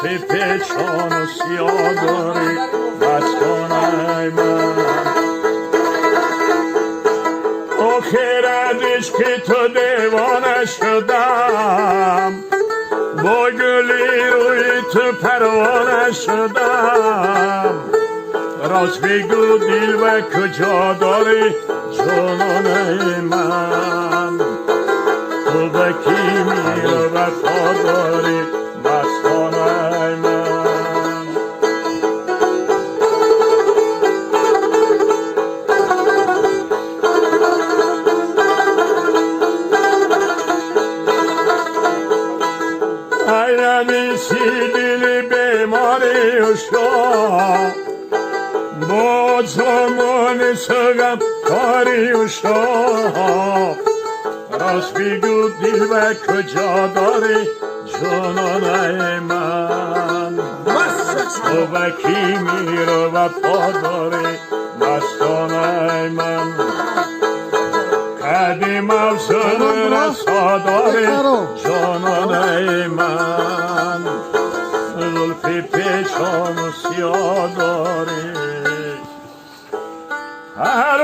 پیچان و سیاه داری مستانه من آخرتش که تو دیوانه شدم با گلی روی تو پروانه شدم راست بگو دل و کجا داری جانانه من تو به کی میره وفا داری مستانه من ای نمیسی دل بیماری و شا با زمان سگم کاری و شا راست بگو دل و کجا داری جانانه من تو به کی میره وفا داری مستانه من قدیم افزون رسا داری جانانه من زلفی پیچان و سیاه داری هر